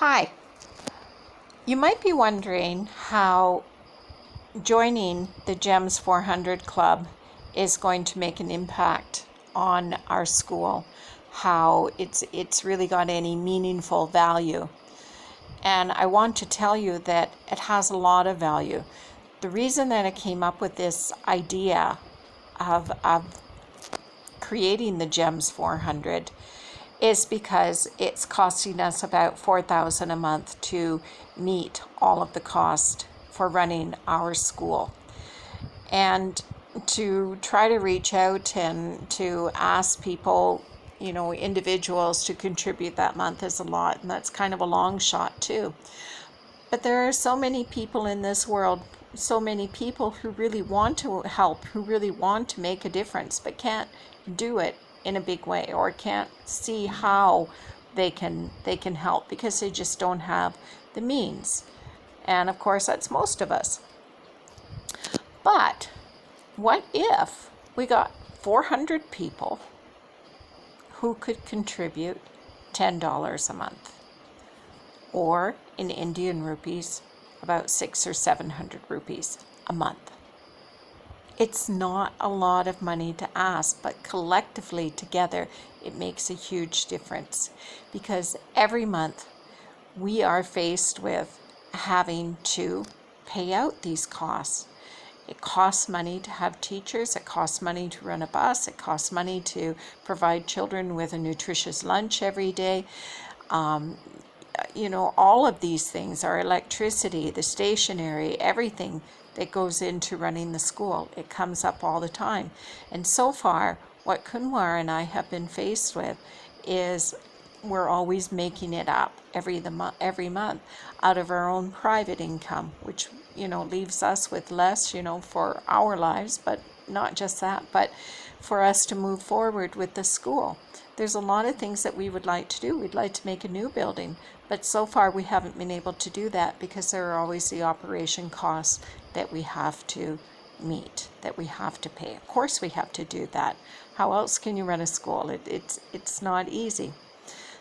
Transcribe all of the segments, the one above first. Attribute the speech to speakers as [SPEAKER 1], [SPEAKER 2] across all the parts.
[SPEAKER 1] Hi, you might be wondering how joining the GEMS 400 Club is going to make an impact on our school, how it's really got any meaningful value. And I want to tell you that it has a lot of value. The reason that I came up with this idea of creating the GEMS 400 is because it's costing us about $4,000 a month to meet all of the cost for running our school. And to try to reach out and to ask people, individuals to contribute that month is a lot, and that's kind of a long shot too. But there are so many people in this world, so many people who really want to help, who really want to make a difference, but can't do it in a big way, or can't see how they can help because they just don't have the means. And of course, that's most of us. But what if we got 400 people who could contribute $10 a month, or in Indian rupees, about 600 or 700 rupees a month? It's not a lot of money to ask, but collectively together, it makes a huge difference, because every month we are faced with having to pay out these costs. It costs money to have teachers, it costs money to run a bus, it costs money to provide children with a nutritious lunch every day. All of these things, our electricity, the stationery, everything that goes into running the school, it comes up all the time. And so far, what Kunwar and I have been faced with is we're always making it up every month out of our own private income, which leaves us with less for our lives, but not just that, but for us to move forward with the school. There's a lot of things that we would like to do. We'd like to make a new building, but so far we haven't been able to do that because there are always the operation costs that we have to meet, that we have to pay. Of course we have to do that. How else can you run a school? It's not easy.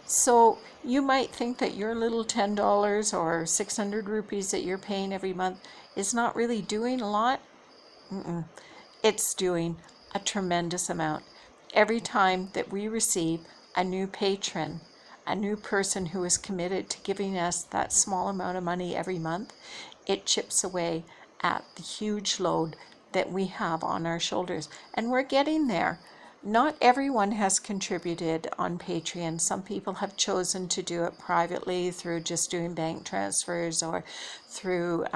[SPEAKER 1] So you might think that your little $10 or 600 rupees that you're paying every month is not really doing a lot. It's doing a tremendous amount. Every time that we receive a new patron, a new person who is committed to giving us that small amount of money every month, it chips away at the huge load that we have on our shoulders. And we're getting there. Not everyone has contributed on Patreon. Some people have chosen to do it privately through just doing bank transfers, or through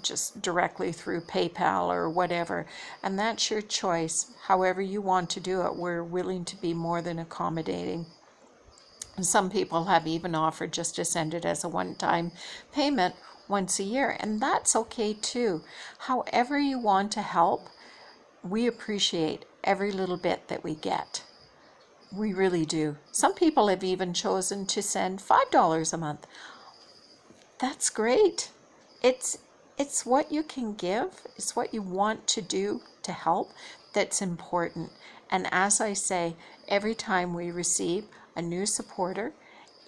[SPEAKER 1] just directly through PayPal or whatever. And that's your choice. However you want to do it, we're willing to be more than accommodating. And some people have even offered just to send it as a one-time payment once a year, and that's okay too. However you want to help, we appreciate every little bit that we get. We really do. Some people have even chosen to send $5 a month. That's great. It's what you can give, it's what you want to do to help that's important. And as I say, every time we receive a new supporter,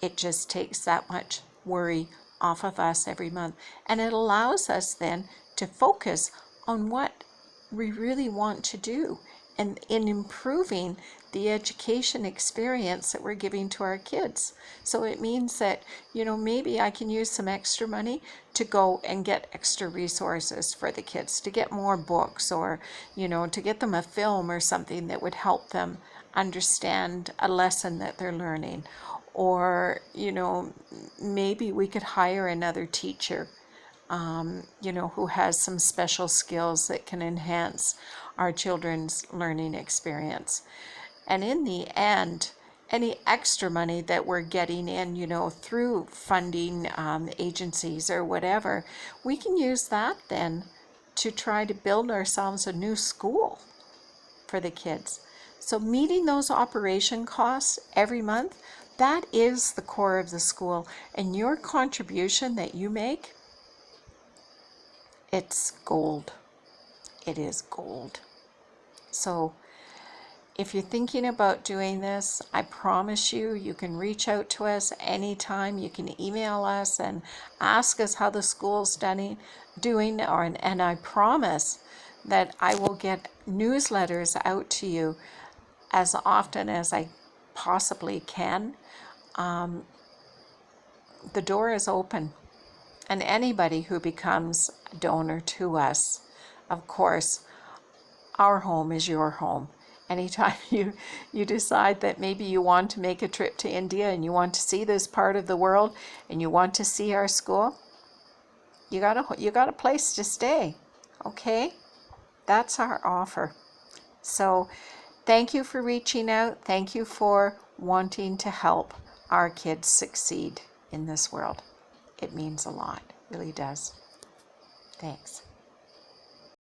[SPEAKER 1] it just takes that much worry off of us every month. And it allows us then to focus on what we really want to do, and in improving the education experience that we're giving to our kids. So it means that, maybe I can use some extra money to go and get extra resources for the kids, to get more books, or, to get them a film or something that would help them understand a lesson that they're learning. Or, maybe we could hire another teacher who has some special skills that can enhance our children's learning experience. And in the end, any extra money that we're getting in, through funding agencies or whatever, we can use that then to try to build ourselves a new school for the kids. So meeting those operation costs every month, that is the core of the school. And your contribution that you make, it's gold. It is gold. So if you're thinking about doing this, I promise you, you can reach out to us anytime. You can email us and ask us how the school's doing, and I promise that I will get newsletters out to you as often as I possibly can. The door is open, and anybody who becomes a donor to us, of course, our home is your home. Anytime you decide that maybe you want to make a trip to India and you want to see this part of the world and you want to see our school, you got a place to stay. Okay? That's our offer. So thank you for reaching out. Thank you for wanting to help our kids succeed in this world. It means a lot. It really does. Thanks.